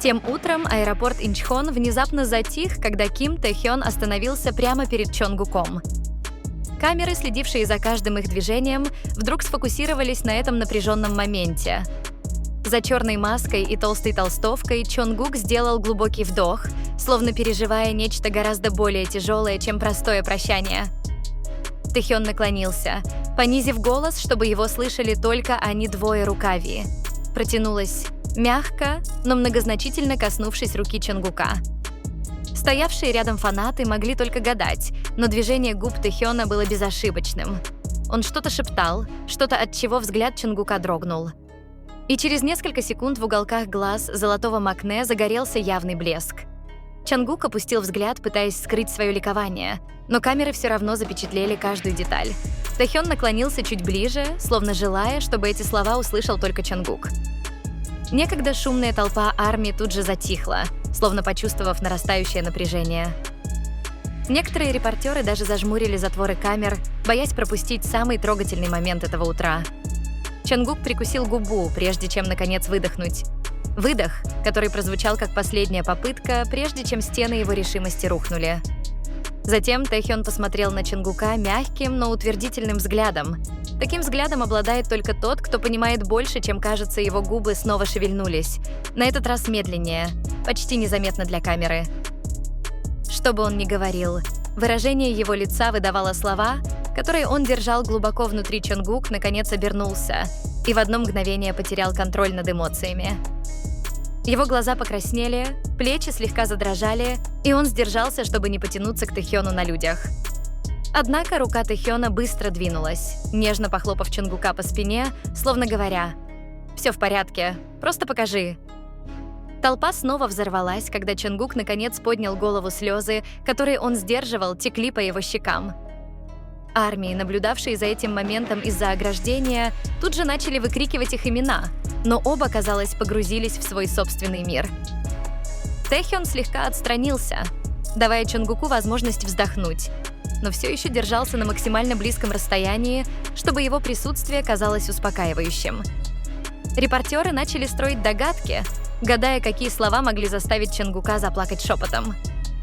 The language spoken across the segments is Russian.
Тем утром аэропорт Инчхон внезапно затих, когда Ким Тэ-хён остановился прямо перед Чонгуком. Камеры, следившие за каждым их движением, вдруг сфокусировались на этом напряженном моменте. За черной маской и толстой толстовкой Чонгук сделал глубокий вдох, словно переживая нечто гораздо более тяжелое, чем простое прощание. Тэ-хён наклонился, понизив голос, чтобы его слышали только они двое рукави. Протянулась мягко, но многозначительно коснувшись руки Чонгука. Стоявшие рядом фанаты могли только гадать, но движение губ Тэ-хёна было безошибочным. Он что-то шептал, что-то, от чего взгляд Чонгука дрогнул. И через несколько секунд в уголках глаз золотого макне загорелся явный блеск. Чонгук опустил взгляд, пытаясь скрыть свое ликование, но камеры все равно запечатлели каждую деталь. Тэ-хён наклонился чуть ближе, словно желая, чтобы эти слова услышал только Чонгук. Некогда шумная толпа армии тут же затихла, словно почувствовав нарастающее напряжение. Некоторые репортеры даже зажмурили затворы камер, боясь пропустить самый трогательный момент этого утра. Чонгук прикусил губу, прежде чем, наконец, выдохнуть. Выдох, который прозвучал как последняя попытка, прежде чем стены его решимости рухнули. Затем Тэ-хён посмотрел на Чонгука мягким, но утвердительным взглядом. Таким взглядом обладает только тот, кто понимает больше, чем кажется, его губы снова шевельнулись. На этот раз медленнее, почти незаметно для камеры. Что бы он ни говорил, выражение его лица выдавало слова, которые он держал глубоко внутри. Чонгук наконец обернулся и в одно мгновение потерял контроль над эмоциями. Его глаза покраснели, плечи слегка задрожали, и он сдержался, чтобы не потянуться к Тэ-хёну на людях. Однако рука Тэ-хёна быстро двинулась, нежно похлопав Чонгука по спине, словно говоря: «Все в порядке, просто покажи». Толпа снова взорвалась, когда Чонгук наконец поднял голову. Слезы, которые он сдерживал, текли по его щекам. Армии, наблюдавшие за этим моментом из-за ограждения, тут же начали выкрикивать их имена, но оба, казалось, погрузились в свой собственный мир. Тэ-хён слегка отстранился, давая Чонгуку возможность вздохнуть, но все еще держался на максимально близком расстоянии, чтобы его присутствие казалось успокаивающим. Репортеры начали строить догадки, гадая, какие слова могли заставить Чонгука заплакать шепотом.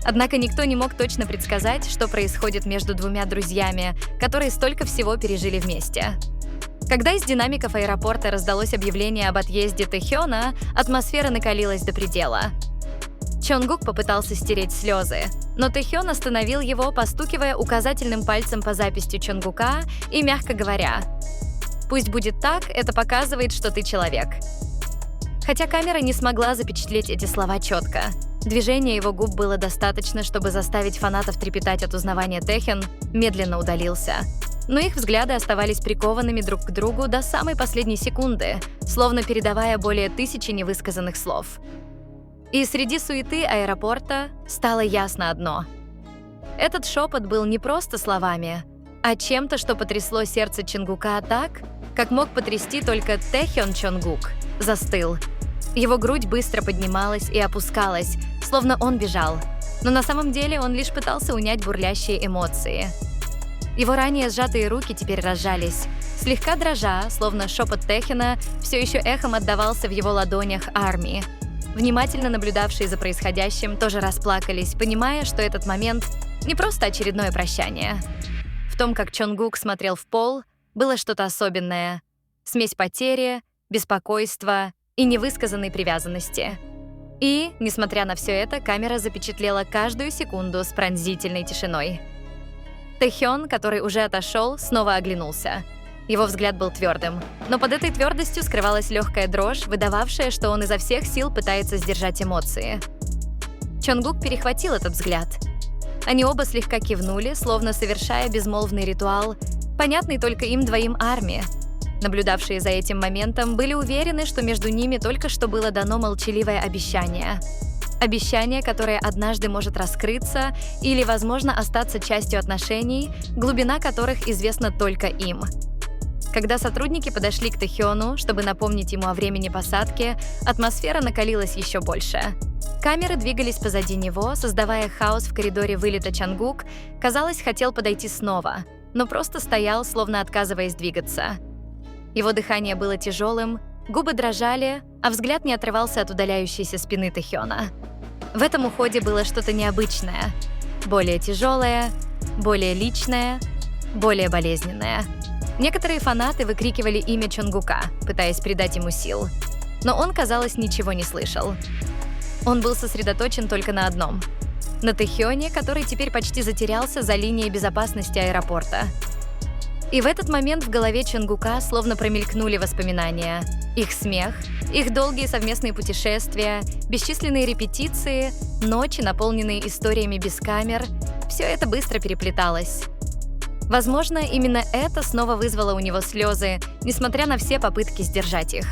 Однако никто не мог точно предсказать, что происходит между двумя друзьями, которые столько всего пережили вместе. Когда из динамиков аэропорта раздалось объявление об отъезде Тэ-хёна, атмосфера накалилась до предела. Чонгук попытался стереть слезы, но Тэ-хён остановил его, постукивая указательным пальцем по запястью Чонгука и мягко говоря: «Пусть будет так, это показывает, что ты человек». Хотя камера не смогла запечатлеть эти слова четко, движение его губ было достаточно, чтобы заставить фанатов трепетать от узнавания. Тэ-хён медленно удалился, но их взгляды оставались прикованными друг к другу до самой последней секунды, словно передавая более 1000 невысказанных слов. И среди суеты аэропорта стало ясно одно. Этот шепот был не просто словами, а чем-то, что потрясло сердце Чонгука так, как мог потрясти только Тэ-хён. Чонгук застыл. Его грудь быстро поднималась и опускалась, словно он бежал, но на самом деле он лишь пытался унять бурлящие эмоции. Его ранее сжатые руки теперь разжались, слегка дрожа, словно шепот Тэ-хёна все еще эхом отдавался в его ладонях армии. Внимательно наблюдавшие за происходящим тоже расплакались, понимая, что этот момент не просто очередное прощание. В том, как Чонгук смотрел в пол, было что-то особенное. Смесь потери, беспокойства и невысказанной привязанности. И, несмотря на все это, камера запечатлела каждую секунду с пронзительной тишиной. Тэ-хён, который уже отошел, снова оглянулся. Его взгляд был твердым, но под этой твердостью скрывалась легкая дрожь, выдававшая, что он изо всех сил пытается сдержать эмоции. Чонгук перехватил этот взгляд. Они оба слегка кивнули, словно совершая безмолвный ритуал, понятный только им двоим армии. Наблюдавшие за этим моментом были уверены, что между ними только что было дано молчаливое обещание. Обещание, которое однажды может раскрыться или, возможно, остаться частью отношений, глубина которых известна только им. Когда сотрудники подошли к Тэ-хёну, чтобы напомнить ему о времени посадки, атмосфера накалилась еще больше. Камеры двигались позади него, создавая хаос в коридоре вылета. Чонгук, казалось, хотел подойти снова, но просто стоял, словно отказываясь двигаться. Его дыхание было тяжелым, Губы дрожали, а взгляд не отрывался от удаляющейся спины Тэхёна. В этом уходе было что-то необычное, более тяжелое, более личное, более болезненное. Некоторые фанаты выкрикивали имя Чонгука, пытаясь придать ему сил. Но он, казалось, ничего не слышал. Он был сосредоточен только на одном — на Тэхёне, который теперь почти затерялся за линией безопасности аэропорта. И в этот момент в голове Чонгука словно промелькнули воспоминания. Их смех, их долгие совместные путешествия, бесчисленные репетиции, ночи, наполненные историями без камер — все это быстро переплеталось. Возможно, именно это снова вызвало у него слезы, несмотря на все попытки сдержать их.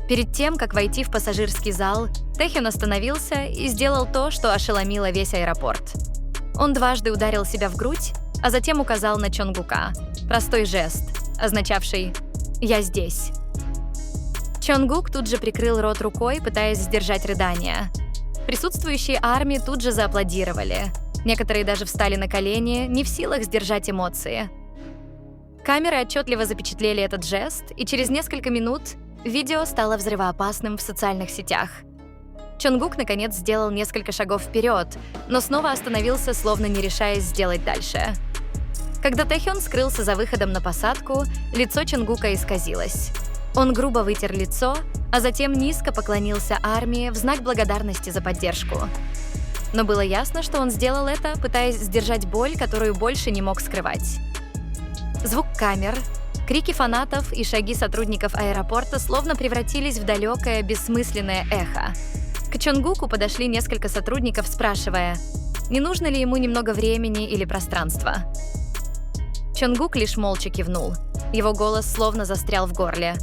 Перед тем, как войти в пассажирский зал, Тэхён остановился и сделал то, что ошеломило весь аэропорт. Он дважды ударил себя в грудь, а затем указал на Чонгука. Простой жест, означавший «Я здесь». Чонгук тут же прикрыл рот рукой, пытаясь сдержать рыдания. Присутствующие армии тут же зааплодировали. Некоторые даже встали на колени, не в силах сдержать эмоции. Камеры отчетливо запечатлели этот жест, и через несколько минут видео стало взрывоопасным в социальных сетях. Чонгук, наконец, сделал несколько шагов вперед, но снова остановился, словно не решаясь сделать дальше. Когда Тэхён скрылся за выходом на посадку, лицо Чонгука исказилось. Он грубо вытер лицо, а затем низко поклонился армии в знак благодарности за поддержку. Но было ясно, что он сделал это, пытаясь сдержать боль, которую больше не мог скрывать. Звук камер, крики фанатов и шаги сотрудников аэропорта словно превратились в далекое, бессмысленное эхо. К Чонгуку подошли несколько сотрудников, спрашивая, не нужно ли ему немного времени или пространства. Чонгук лишь молча кивнул. Его голос словно застрял в горле.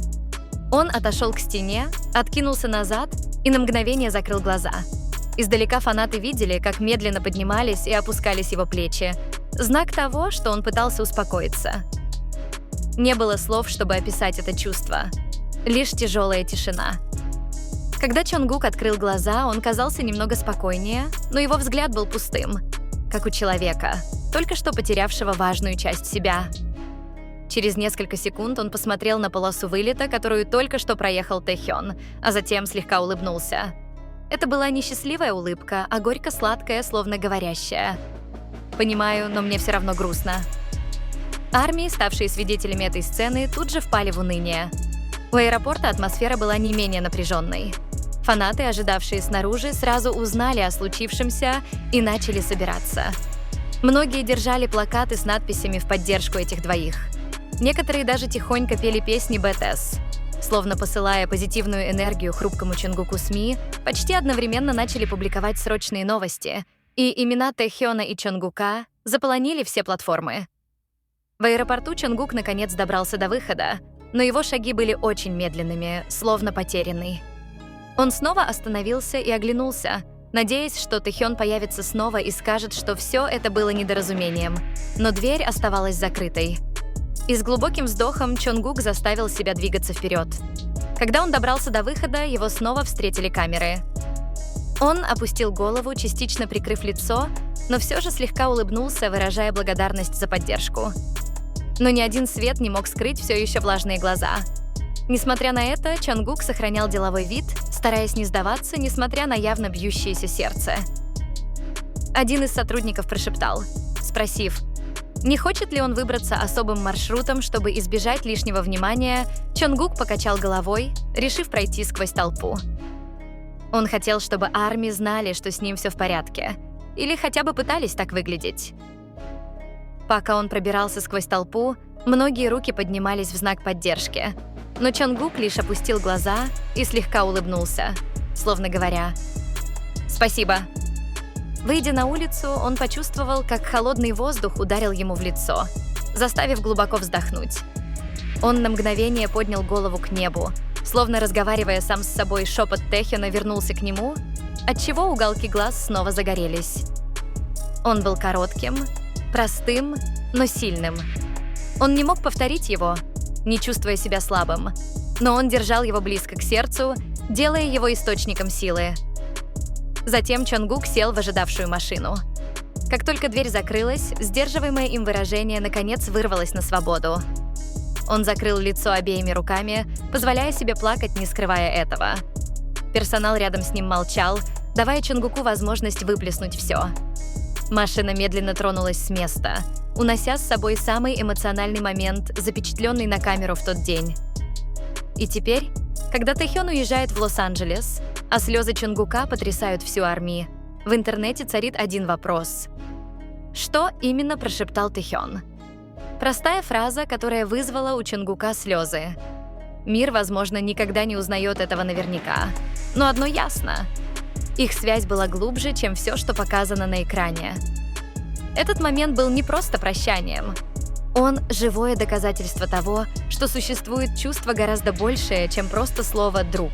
Он отошел к стене, откинулся назад и на мгновение закрыл глаза. Издалека фанаты видели, как медленно поднимались и опускались его плечи. Знак того, что он пытался успокоиться. Не было слов, чтобы описать это чувство. Лишь тяжелая тишина. Когда Чонгук открыл глаза, он казался немного спокойнее, но его взгляд был пустым, как у человека, только что потерявшего важную часть себя. Через несколько секунд он посмотрел на полосу вылета, которую только что проехал Тэхён, а затем слегка улыбнулся. Это была не счастливая улыбка, а горько-сладкая, словно говорящая. «Понимаю, но мне все равно грустно». Армии, ставшие свидетелями этой сцены, тут же впали в уныние. У аэропорта атмосфера была не менее напряженной. Фанаты, ожидавшие снаружи, сразу узнали о случившемся и начали собираться. Многие держали плакаты с надписями в поддержку этих двоих. Некоторые даже тихонько пели песни BTS. Словно посылая позитивную энергию хрупкому Чонгуку СМИ, почти одновременно начали публиковать срочные новости, и имена Тэхёна и Чонгука заполонили все платформы. В аэропорту Чонгук наконец добрался до выхода, но его шаги были очень медленными, словно потерянный. Он снова остановился и оглянулся, надеясь, что Тэхён появится снова и скажет, что все это было недоразумением, но дверь оставалась закрытой. И с глубоким вздохом Чонгук заставил себя двигаться вперед. Когда он добрался до выхода, его снова встретили камеры. Он опустил голову, частично прикрыв лицо, но все же слегка улыбнулся, выражая благодарность за поддержку. Но ни один свет не мог скрыть все еще влажные глаза. Несмотря на это, Чонгук сохранял деловой вид, стараясь не сдаваться, несмотря на явно бьющееся сердце. Один из сотрудников прошептал, спросив, не хочет ли он выбраться особым маршрутом, чтобы избежать лишнего внимания, Чонгук покачал головой, решив пройти сквозь толпу. Он хотел, чтобы армии знали, что с ним все в порядке, или хотя бы пытались так выглядеть. Пока он пробирался сквозь толпу, многие руки поднимались в знак поддержки, но Чонгук лишь опустил глаза и слегка улыбнулся, словно говоря «Спасибо». Выйдя на улицу, он почувствовал, как холодный воздух ударил ему в лицо, заставив глубоко вздохнуть. Он на мгновение поднял голову к небу, словно разговаривая сам с собой, шепот Тэхёна вернулся к нему, отчего уголки глаз снова загорелись. Он был коротким, простым, но сильным. Он не мог повторить его, не чувствуя себя слабым, но он держал его близко к сердцу, делая его источником силы. Затем Чонгук сел в ожидавшую машину. Как только дверь закрылась, сдерживаемое им выражение наконец вырвалось на свободу. Он закрыл лицо обеими руками, позволяя себе плакать, не скрывая этого. Персонал рядом с ним молчал, давая Чонгуку возможность выплеснуть все. Машина медленно тронулась с места, унося с собой самый эмоциональный момент, запечатленный на камеру в тот день. И теперь, когда Тэхён уезжает в Лос-Анджелес, а слезы Чонгука потрясают всю армию, в интернете царит один вопрос. Что именно прошептал Тэхён? Простая фраза, которая вызвала у Чонгука слезы. Мир, возможно, никогда не узнает этого наверняка. Но одно ясно. Их связь была глубже, чем все, что показано на экране. Этот момент был не просто прощанием. Он — живое доказательство того, что существует чувство гораздо большее, чем просто слово «друг».